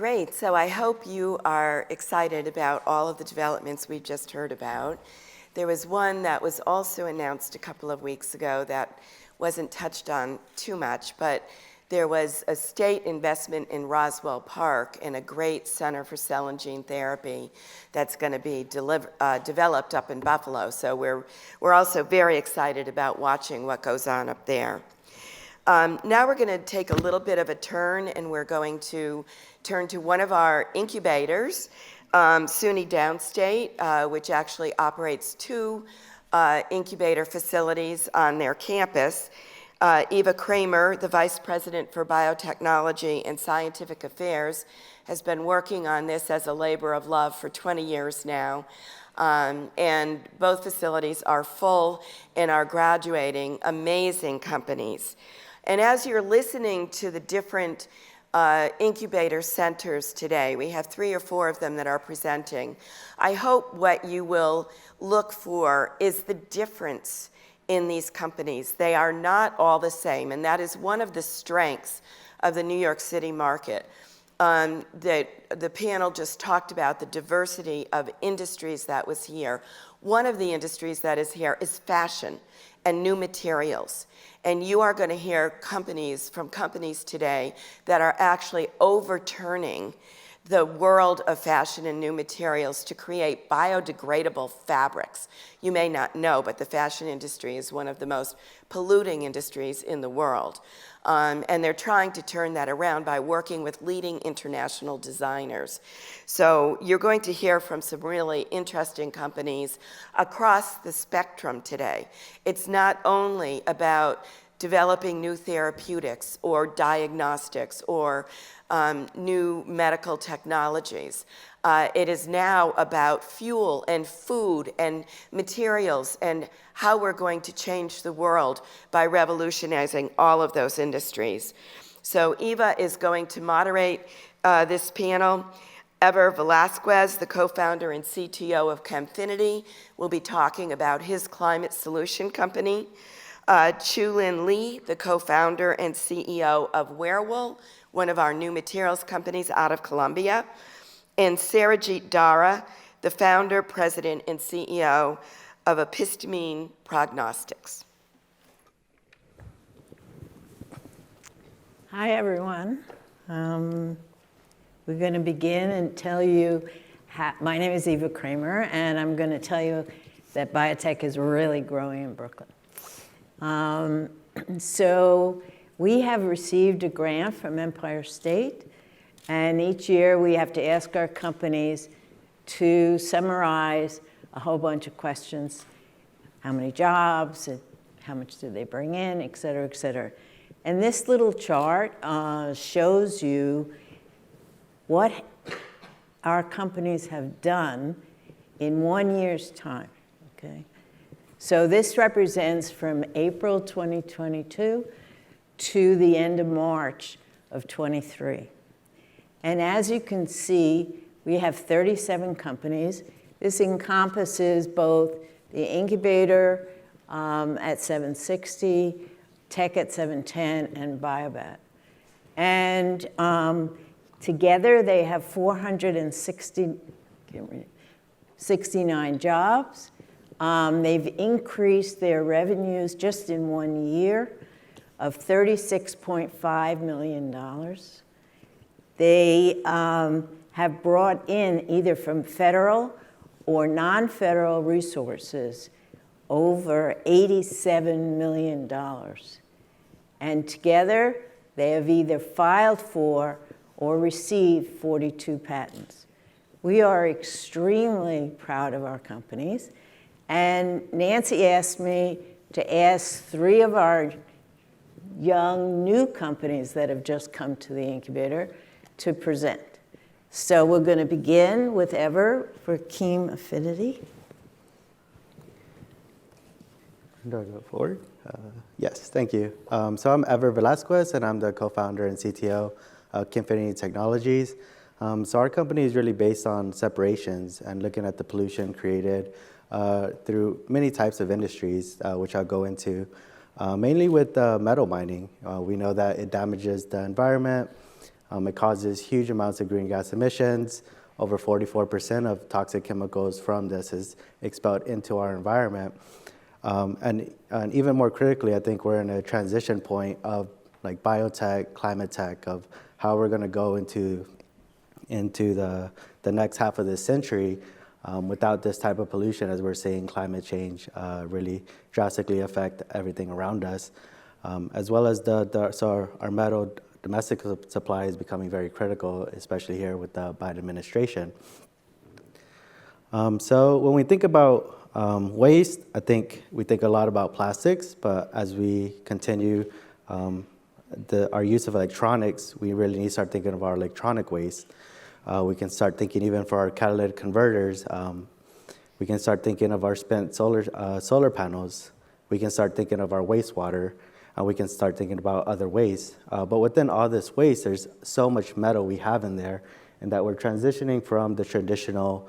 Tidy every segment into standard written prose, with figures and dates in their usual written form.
Great. So I hope you are excited about all of the developments we've just heard about. There was one that was also announced a couple of weeks ago that wasn't touched on too much, but there was a state investment in Roswell Park and a great center for cell and gene therapy that's going to be developed up in Buffalo. So we're also very excited about watching what goes on up there. Now we're going to take a little bit of a turn, and we're going to turn to one of our incubators, SUNY Downstate, which actually operates two incubator facilities on their campus. Eva Cramer, the Vice President for Biotechnology and Scientific Affairs, has been working on this as a labor of love for 20 years now. And both facilities are full and are graduating amazing companies. And as you're listening to the different incubator centers today, we have 3 or 4 of them that are presenting. I hope what you will look for is the difference in these companies. They are not all the same, and that is one of the strengths of the New York City market. The panel just talked about the diversity of industries that was here. One of the industries that is here is fashion and new materials. And you are going to hear from companies today that are actually overturning the world of fashion and new materials to create biodegradable fabrics. You may not know, but the fashion industry is one of the most polluting industries in the world. And they're trying to turn that around by working with leading international designers. So you're going to hear from some really interesting companies across the spectrum today. It's not only about developing new therapeutics or diagnostics or new medical technologies. It is now about fuel and food and materials and how we're going to change the world by revolutionizing all of those industries. So Eva is going to moderate this panel. Eva Velasquez, the co-founder and CTO of ChemFinity, will be talking about his climate solution company. Chui-Lian, the co-founder and CEO of Werewool, one of our new materials companies out of Colombia, and Surajit Dhara, the founder, president, and CEO of Episteme Prognostics. Hi, everyone. We're going to begin and tell you, my name is Eva Cramer, and I'm going to tell you that biotech is really growing in Brooklyn. So we have received a grant from Empire State, and each year we have to ask our companies to summarize a whole bunch of questions. How many jobs, how much do they bring in, et cetera, et cetera. And this little chart shows you what our companies have done in 1 year's time, okay? So this represents from April 2022 to the end of March of 23. And as you can see, we have 37 companies. This encompasses both the incubator at 760, tech at 710, and Biobat. And together they have 469 jobs. They've increased their revenues just in 1 year of $36.5 million. They have brought in, either from federal or non-federal resources, over $87 million. And together, they have either filed for or received 42 patents. We are extremely proud of our companies. And Nancy asked me to ask 3 of our young new companies that have just come to the incubator to present. So we're going to begin with Eva for ChemFinity. Do I go forward? Yes, thank you. So I'm Eva Velasquez, and I'm the co-founder and CTO of ChemFinity Technologies. So our company is really based on separations and looking at the pollution created through many types of industries, which I'll go into, mainly with metal mining. We know that it damages the environment, It causes huge amounts of green gas emissions. Over 44% of toxic chemicals from this is expelled into our environment. And even more critically, I think we're in a transition point of like biotech, climate tech, of how we're going to go into the next half of this century without this type of pollution, as we're seeing climate change really drastically affect everything around us, as well as so our metal domestic supply is becoming very critical, especially here with the Biden administration. So when we think about waste, I think we think a lot about plastics, but as we continue our use of electronics, we really need to start thinking of our electronic waste. We can start thinking even for our catalytic converters. We can start thinking of our spent solar panels. We can start thinking of our wastewater, and we can start thinking about other waste. But within all this waste, there's so much metal we have in there, and that we're transitioning from the traditional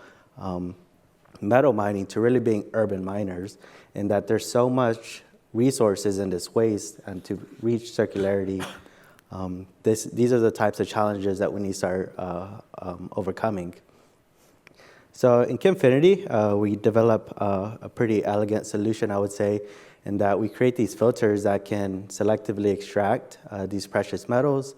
metal mining to really being urban miners, and that there's so much resources in this waste, and to reach circularity, these are the types of challenges that we need to start overcoming. So in ChemFinity, we develop a pretty elegant solution, I would say, in that we create these filters that can selectively extract these precious metals,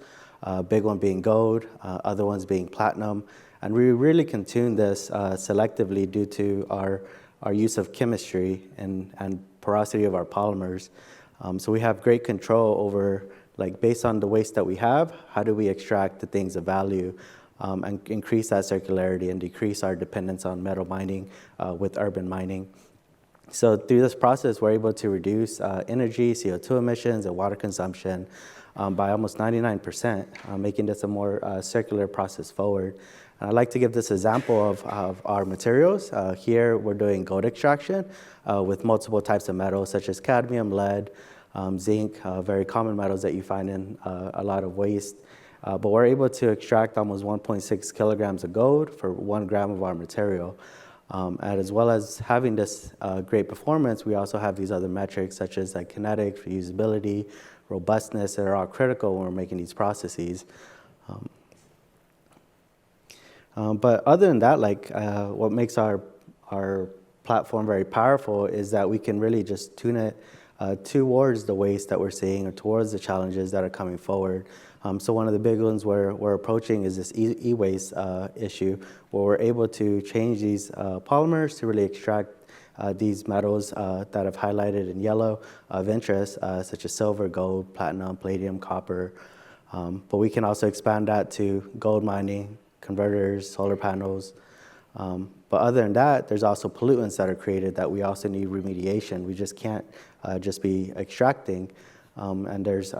big one being gold, other ones being platinum. And we really can tune this selectively due to our use of chemistry and porosity of our polymers. So we have great control over, like, based on the waste that we have, how do we extract the things of value and increase that circularity and decrease our dependence on metal mining with urban mining. So through this process, we're able to reduce energy, CO2 emissions, and water consumption by almost 99%, making this a more circular process forward. And I'd like to give this example of our materials. Here, we're doing gold extraction with multiple types of metals, such as cadmium, lead, zinc, very common metals that you find in a lot of waste. But we're able to extract almost 1.6 kilograms of gold for 1 gram of our material. And as well as having this great performance, we also have these other metrics, such as like kinetics, reusability, robustness, that are all critical when we're making these processes. But other than that, like what makes our platform very powerful is that we can really just tune it towards the waste that we're seeing, or towards the challenges that are coming forward. So one of the big ones we're approaching is this e-waste issue, where we're able to change these polymers to really extract these metals that I've highlighted in yellow of interest, such as silver, gold, platinum, palladium, copper. But we can also expand that to gold mining, converters, solar panels. But other than that, there's also pollutants that are created that we also need remediation. We just can't just be extracting. And there's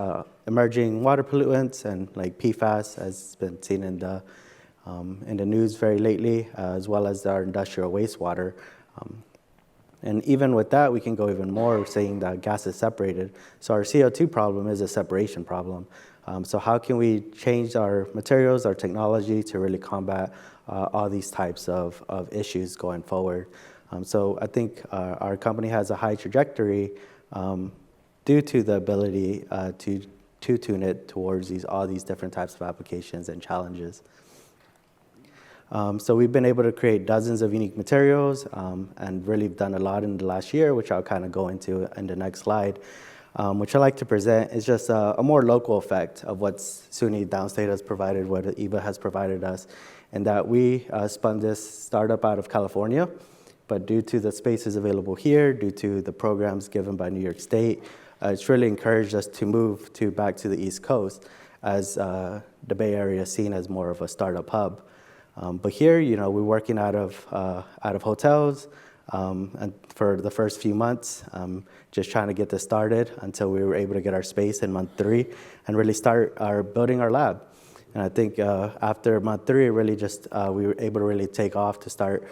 emerging water pollutants and like PFAS, as has been seen in the news very lately, as well as our industrial wastewater. And even with that, we can go even more, saying that gas is separated. So our CO2 problem is a separation problem. So how can we change our materials, our technology, to really combat all these types of issues going forward? So I think our company has a high trajectory due to the ability to tune it towards all these different types of applications and challenges. So we've been able to create dozens of unique materials and really done a lot in the last year, which I'll kind of go into in the next slide. Which I like to present is just a more local effect of what SUNY Downstate has provided, what Eva has provided us, and that we spun this startup out of California, but due to the spaces available here, due to the programs given by New York State, it's really encouraged us to move back to the East Coast, as the Bay Area is seen as more of a startup hub. But here, we're working out of hotels, and for the first few months, just trying to get this started until we were able to get our space in month 3 and really start building our lab. And I think after month 3, really just we were able to really take off to start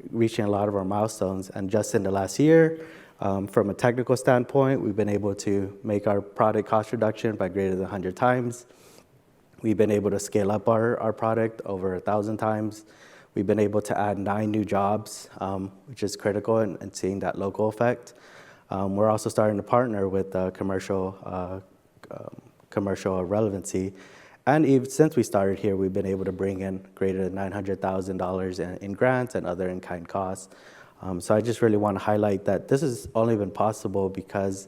reaching a lot of our milestones. And just in the last year, from a technical standpoint, we've been able to make our product cost reduction by greater than 100 times. We've been able to scale up our product over 1,000 times. We've been able to add 9 new jobs, which is critical in seeing that local effect. We're also starting to partner with commercial relevancy. And even since we started here, we've been able to bring in greater than $900,000 in grants and other in-kind costs. So I just really want to highlight that this has only been possible because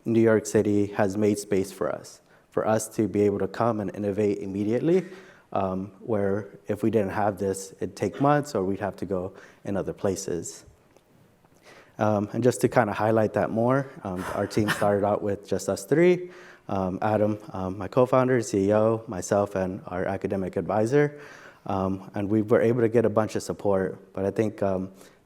New York City has made space for us to be able to come and innovate immediately, where if we didn't have this, it'd take months or we'd have to go in other places. And just to kind of highlight that more, our team started out with just us three. Adam, my co-founder, CEO, myself, and our academic advisor. And we were able to get a bunch of support. But I think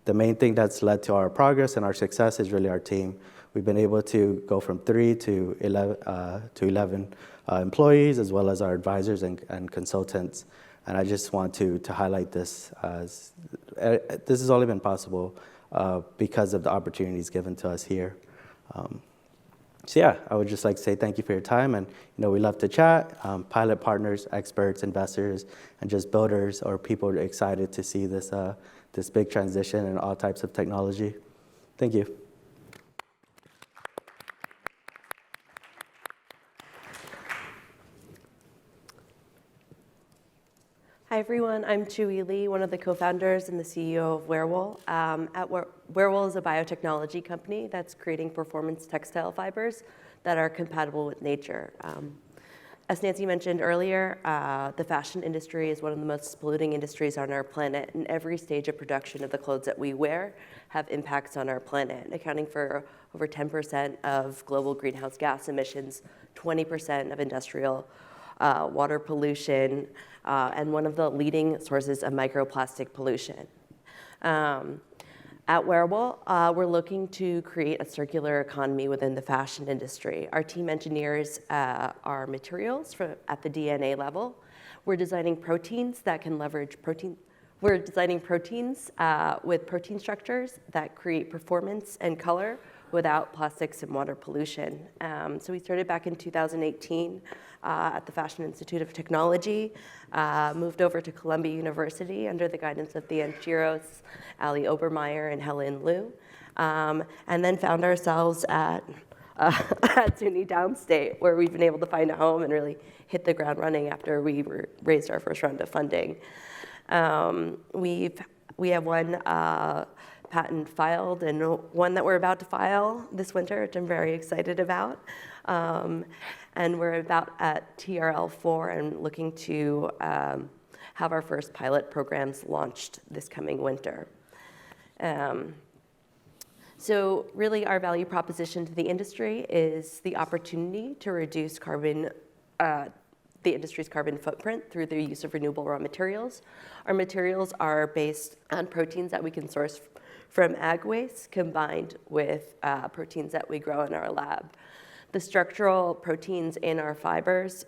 the main thing that's led to our progress and our success is really our team. We've been able to go from 3 to 11 employees, as well as our advisors and consultants. And I just want to highlight this as this has only been possible because of the opportunities given to us here. So yeah, I would just like to say thank you for your time, and we love to chat. Pilot partners, experts, investors, and just builders or people are excited to see this this big transition in all types of technology. Thank you. Hi everyone, I'm Chui-Lian, one of the co-founders and the CEO of Werewool. Werewool is a biotechnology company that's creating performance textile fibers that are compatible with nature. As Nancy mentioned earlier, the fashion industry is one of the most polluting industries on our planet, and every stage of production of the clothes that we wear have impacts on our planet, accounting for over 10% of global greenhouse gas emissions, 20% of industrial water pollution, and one of the leading sources of microplastic pollution. At Werewool, we're looking to create a circular economy within the fashion industry. Our team engineers our materials at the DNA level. We're designing proteins that can leverage protein. We're designing proteins with protein structures that create performance and color without plastics and water pollution. So we started back in 2018 at the Fashion Institute of Technology, moved over to Columbia University under the guidance of the Anchiros, Ali Obermeyer, and Helen Liu, and then found ourselves at SUNY Downstate, where we've been able to find a home and really hit the ground running after we raised our first round of funding. We have one patent filed and one that we're about to file this winter, which I'm very excited about. And we're about at TRL4 and looking to have our first pilot programs launched this coming winter. So really our value proposition to the industry is the opportunity to reduce the industry's carbon footprint through the use of renewable raw materials. Our materials are based on proteins that we can source from ag waste combined with proteins that we grow in our lab. The structural proteins in our fibers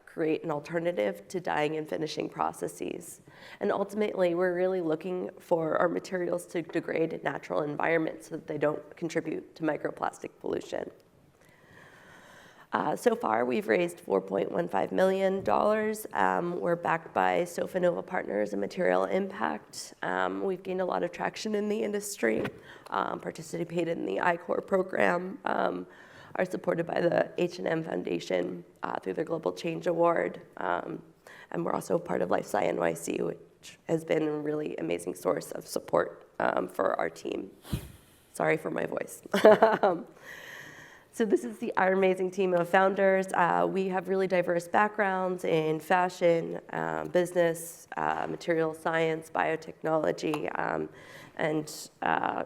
create an alternative to dyeing and finishing processes. And ultimately, we're really looking for our materials to degrade in natural environments so that they don't contribute to microplastic pollution. So far, we've raised $4.15 million. We're backed by Sofinova Partners and Material Impact. We've gained a lot of traction in the industry, participated in the I-Corps program, are supported by the H&M Foundation through their Global Change Award. And we're also part of Life Sci NYC, which has been a really amazing source of support for our team. Sorry for my voice. So this is our amazing team of founders. We have really diverse backgrounds in fashion, business, material science, biotechnology, and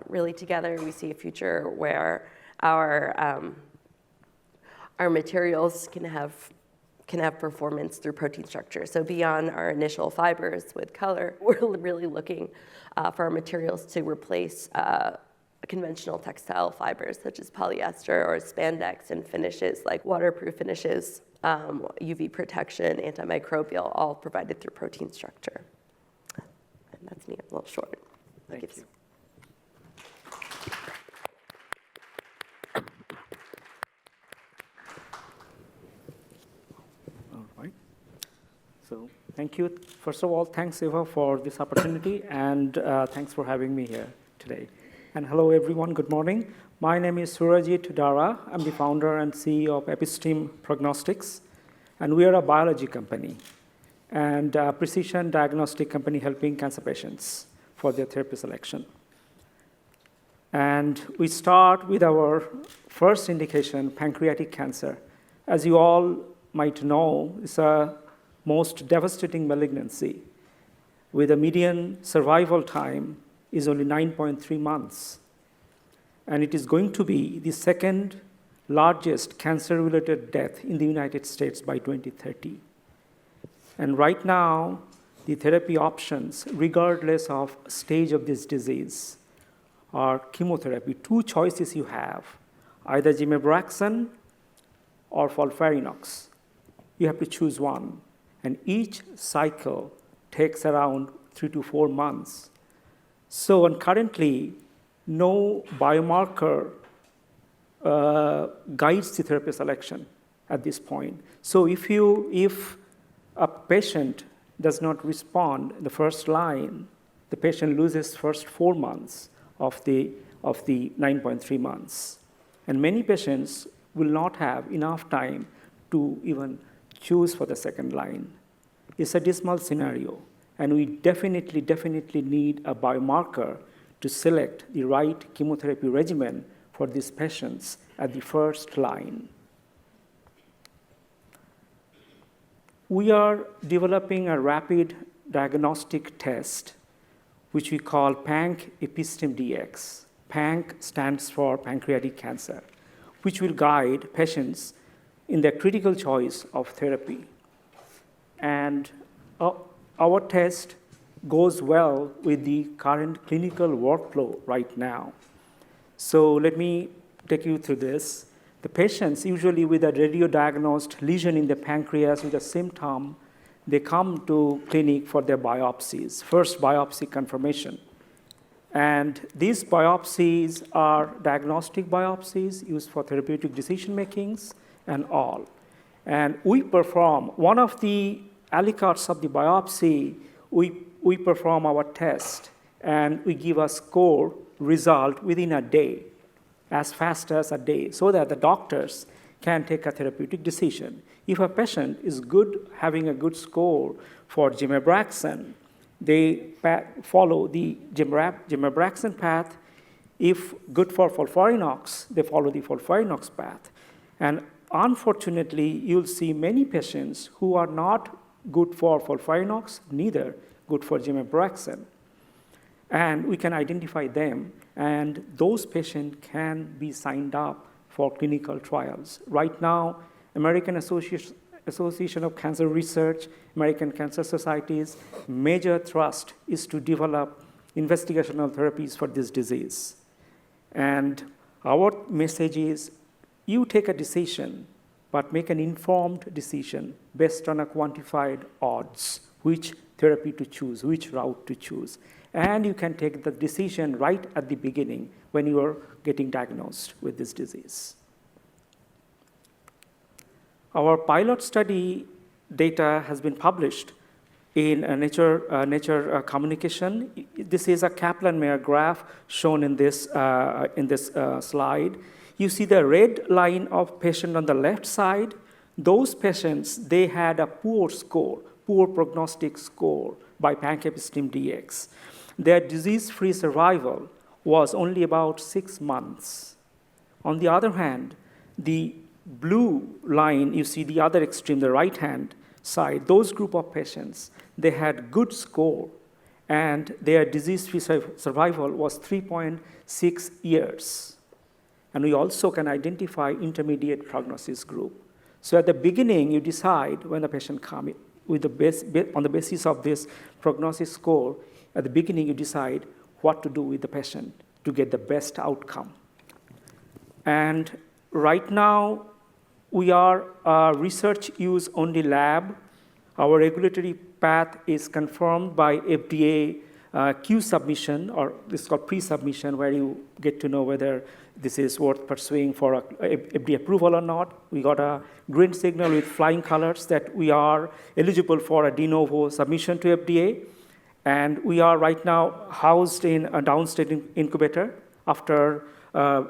really together we see a future where our materials can have performance through protein structure. So beyond our initial fibers with color, we're really looking for our materials to replace conventional textile fibers such as polyester or spandex, and finishes like waterproof finishes, UV protection, antimicrobial, all provided through protein structure. And that's me, a little short. Thank you. All right. So thank you. First of all, thanks, Eva, for this opportunity, and thanks for having me here today. And hello, everyone. Good morning. My name is Surajit Dhara. I'm the founder and CEO of Episteme Prognostics. And we are a biology company and a precision diagnostic company helping cancer patients for their therapy selection. And we start with our first indication, pancreatic cancer. As you all might know, it's a most devastating malignancy with a median survival time is only 9.3 months. And it is going to be the second largest cancer-related death in the United States by 2030. And right now, the therapy options, regardless of stage of this disease, are chemotherapy. Two choices you have, either Gemabraxane or FOLFIRINOX. You have to choose one. And each cycle takes around 3 to 4 months. So, and currently, no biomarker guides the therapy selection at this point. So if a patient does not respond in the first line, the patient loses first 4 months of the 9.3 months. And many patients will not have enough time to even choose for the second line. It's a dismal scenario, and we definitely need a biomarker to select the right chemotherapy regimen for these patients at the first line. We are developing a rapid diagnostic test, which we call Episteme DX. PANC stands for pancreatic cancer, which will guide patients in their critical choice of therapy. And our test goes well with the current clinical workflow right now. So let me take you through this. The patients, usually with a radio-diagnosed lesion in the pancreas with a symptom, they come to clinic for their biopsies, first biopsy confirmation. And these biopsies are diagnostic biopsies used for therapeutic decision makings and all. And we perform, one of the aliquots of the biopsy, we perform our test, and we give a score result within a day, as fast as a day, so that the doctors can take a therapeutic decision. If a patient is good, having a good score for Gemabraxane, they follow the Gemabraxane path. If good for FOLFIRINOX, they follow the FOLFIRINOX path. And unfortunately, you'll see many patients who are not good for FOLFIRINOX, neither good for Gemabraxane. And we can identify them, and those patients can be signed up for clinical trials. Right now, American Association of Cancer Research, American Cancer Society's major thrust is to develop investigational therapies for this disease. And our message is, you take a decision, but make an informed decision based on a quantified odds, which therapy to choose, which route to choose. And you can take the decision right at the beginning when you are getting diagnosed with this disease. Our pilot study data has been published in Nature Communication. This is a Kaplan-Meier graph shown in this slide. You see the red line of patient on the left side. Those patients, they had a poor score, poor prognostic score by Episteme DX. Their disease-free survival was only about 6 months. On the other hand, the blue line, you see the other extreme, the right-hand side, those group of patients, they had good score, and their disease-free survival was 3.6 years. And we also can identify intermediate prognosis group. So at the beginning, you decide when the patient comes with on the basis of this prognosis score. At the beginning, you decide what to do with the patient to get the best outcome. And right now, we are a research use only lab. Our regulatory path is confirmed by FDA Q submission, or this is called pre-submission, where you get to know whether this is worth pursuing for FDA approval or not. We got a green signal with flying colors that we are eligible for a de novo submission to FDA. And we are right now housed in a Downstate incubator after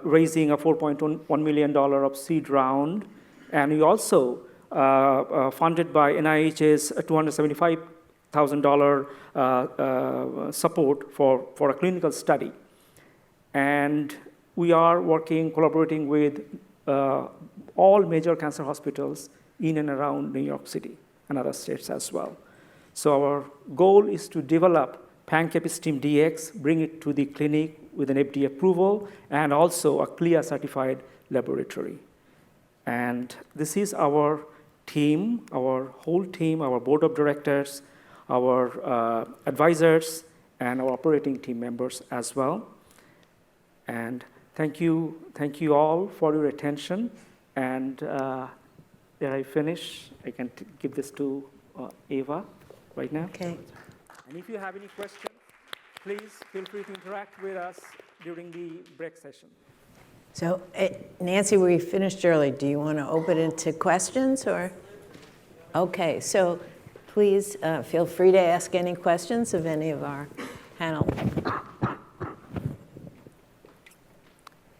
raising a $4.1 million of seed round. And we also funded by NIH's $275,000 support for a clinical study. And we are collaborating with all major cancer hospitals in and around New York City and other states as well. So our goal is to develop Panc Episteme DX, bring it to the clinic with an FDA approval, and also a CLIA certified laboratory. And this is our team, our whole team, our board of directors, our advisors, and our operating team members as well. And thank you all for your attention. And did I finish? I can give this to Eva right now. Okay. And if you have any questions, please feel free to interact with us during the break session. So, Nancy, we finished early. Do you want to open it to questions, or? Okay, so please feel free to ask any questions of any of our panel.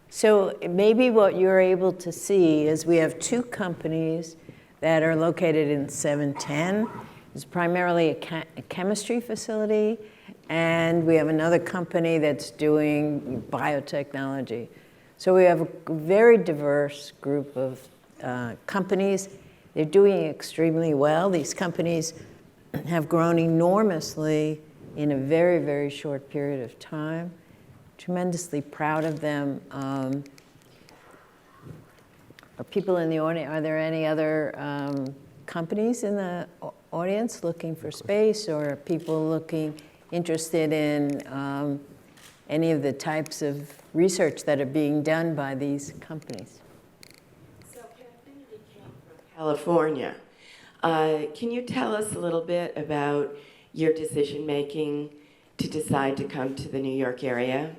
So maybe what you're able to see is we have two companies that are located in 710. It's primarily a chemistry facility, and we have another company that's doing biotechnology. So we have a very diverse group of companies. They're doing extremely well. These companies have grown enormously in a very, very short period of time. Tremendously proud of them. Are people in the audience, are there any other companies in the audience looking for space, or are people interested in any of the types of research that are being done by these companies? So ChemFinity came from California. Can you tell us a little bit about your decision-making to decide to come to the New York area?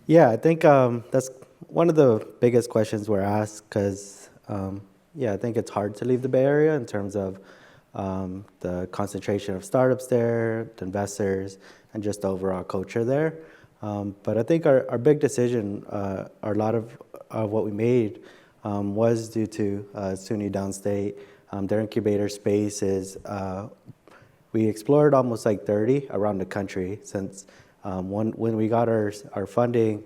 Yeah, I think that's one of the biggest questions we're asked because, I think it's hard to leave the Bay Area in terms of the concentration of startups there, the investors, and just the overall culture there. But I think our big decision, a lot of what we made was due to SUNY Downstate. Their incubator space is, we explored almost like 30 around the country since when we got our funding,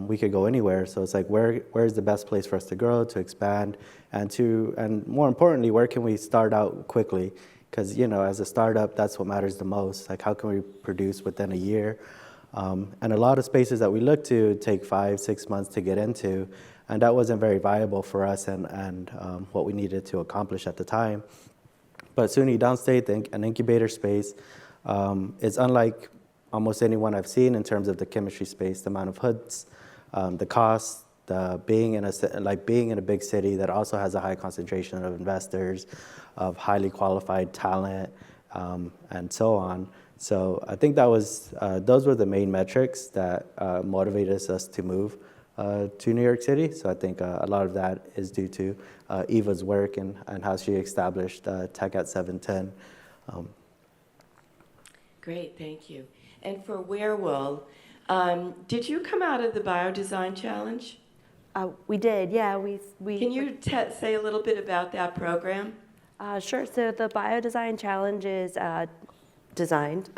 we could go anywhere. So it's like, where's the best place for us to grow, to expand, and more importantly, where can we start out quickly? Because, as a startup, that's what matters the most. Like, how can we produce within a year? And a lot of spaces that we look to take 5-6 months to get into, and that wasn't very viable for us and what we needed to accomplish at the time. But SUNY Downstate, an incubator space, is unlike almost anyone I've seen in terms of the chemistry space, the amount of hoods, the cost, being in a big city that also has a high concentration of investors, of highly qualified talent, and so on. So I think those were the main metrics that motivated us to move to New York City. So I think a lot of that is due to Eva's work and how she established Tech at 710. Great, thank you. And for Werewool, did you come out of the Biodesign Challenge? We did, yeah. We Can you say a little bit about that program? Sure. So the Biodesign Challenge is designed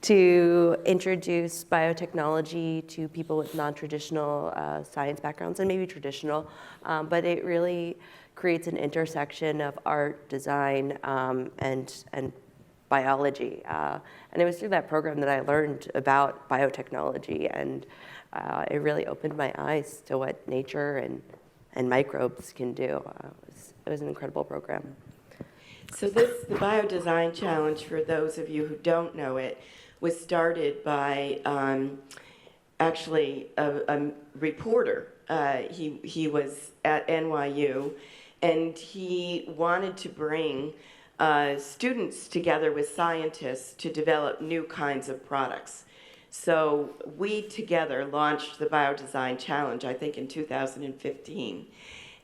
to introduce biotechnology to people with non-traditional science backgrounds and maybe traditional, but it really creates an intersection of art, design, and biology. And it was through that program that I learned about biotechnology, and it really opened my eyes to what nature and microbes can do. It was an incredible program. So the Biodesign Challenge, for those of you who don't know it, was started by actually a reporter. He was at NYU, and he wanted to bring students together with scientists to develop new kinds of products. So we together launched the Biodesign Challenge, I think in 2015.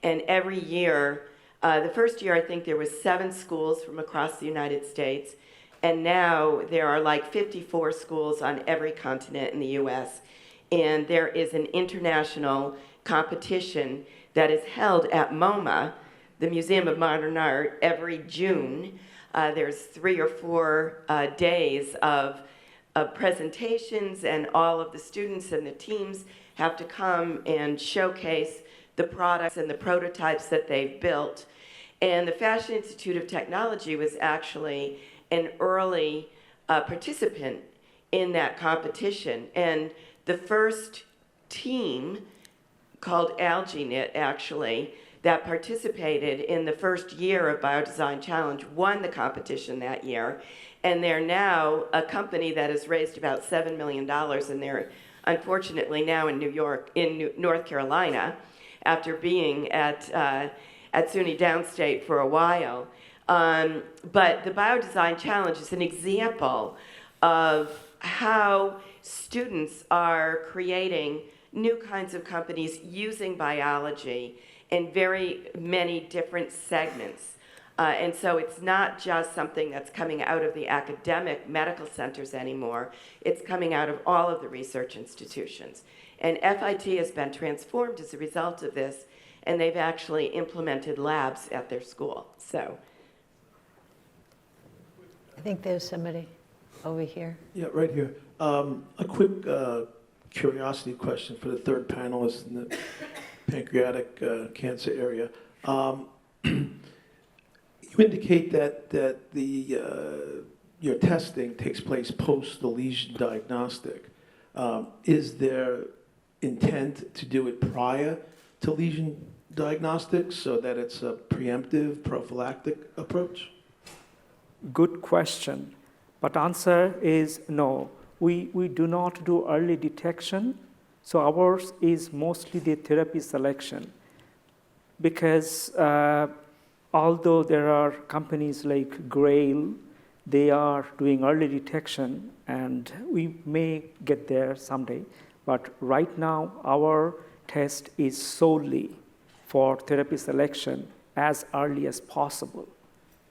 And every year, the first year, I think there was 7 schools from across the United States, and now there are like 54 schools on every continent in the US. And there is an international competition that is held at MoMA the Museum of Modern Art, every June, there's 3 or 4 days of presentations, and all of the students and the teams have to come and showcase the products and the prototypes that they've built. And the Fashion Institute of Technology was actually an early participant in that competition. And the first team, called AlgaeKnit actually, that participated in the first year of Biodesign Challenge won the competition that year. And they're now a company that has raised about $7 million, and they're unfortunately now in North Carolina, after being at SUNY Downstate for a while. But the Biodesign Challenge is an example of how students are creating new kinds of companies using biology in very many different segments. And so it's not just something that's coming out of the academic medical centers anymore. It's coming out of all of the research institutions. And FIT has been transformed as a result of this, and they've actually implemented labs at their school. So I think there's somebody over here. Yeah, right here. A quick curiosity question for the third panelist in the pancreatic cancer area. You indicate that your testing takes place post the lesion diagnostic. Is there intent to do it prior to lesion diagnostics so that it's a preemptive, prophylactic approach? Good question, but answer is no. We do not do early detection, so ours is mostly the therapy selection. Because although there are companies like Grail, they are doing early detection, and we may get there someday. But right now, our test is solely for therapy selection as early as possible,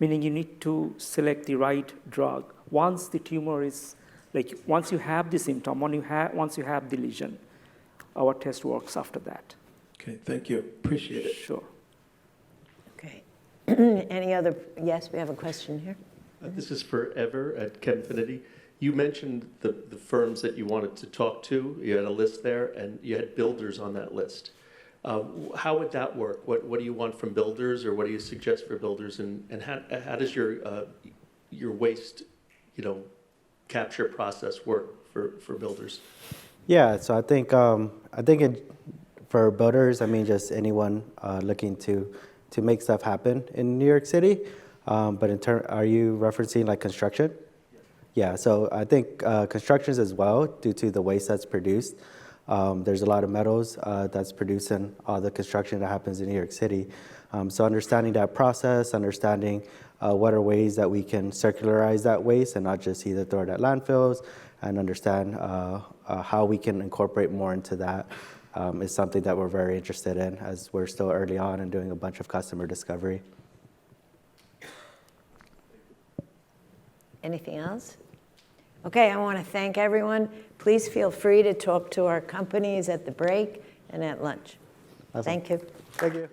meaning you need to select the right drug. Once the tumor is, like, once you have the symptom, once you have the lesion, our test works after that. Okay, thank you. Appreciate it. Sure. Okay. Any other? Yes, we have a question here. This is for Eva at ChemFinity. You mentioned the firms that you wanted to talk to. You had a list there, and you had builders on that list. How would that work? What do you want from builders, or what do you suggest for builders? And how does your waste, capture process work for builders? Yeah, so I think for builders, just anyone looking to make stuff happen in New York City. But are you referencing like construction? Yeah, so I think constructions as well, due to the waste that's produced. There's a lot of metals that's produced in all the construction that happens in New York City. So understanding that process, understanding what are ways that we can circularize that waste and not just either throw it at landfills, and understand how we can incorporate more into that is something that we're very interested in, as we're still early on and doing a bunch of customer discovery. Anything else? Okay, I want to thank everyone. Please feel free to talk to our companies at the break and at lunch. Awesome. Thank you. Thank you.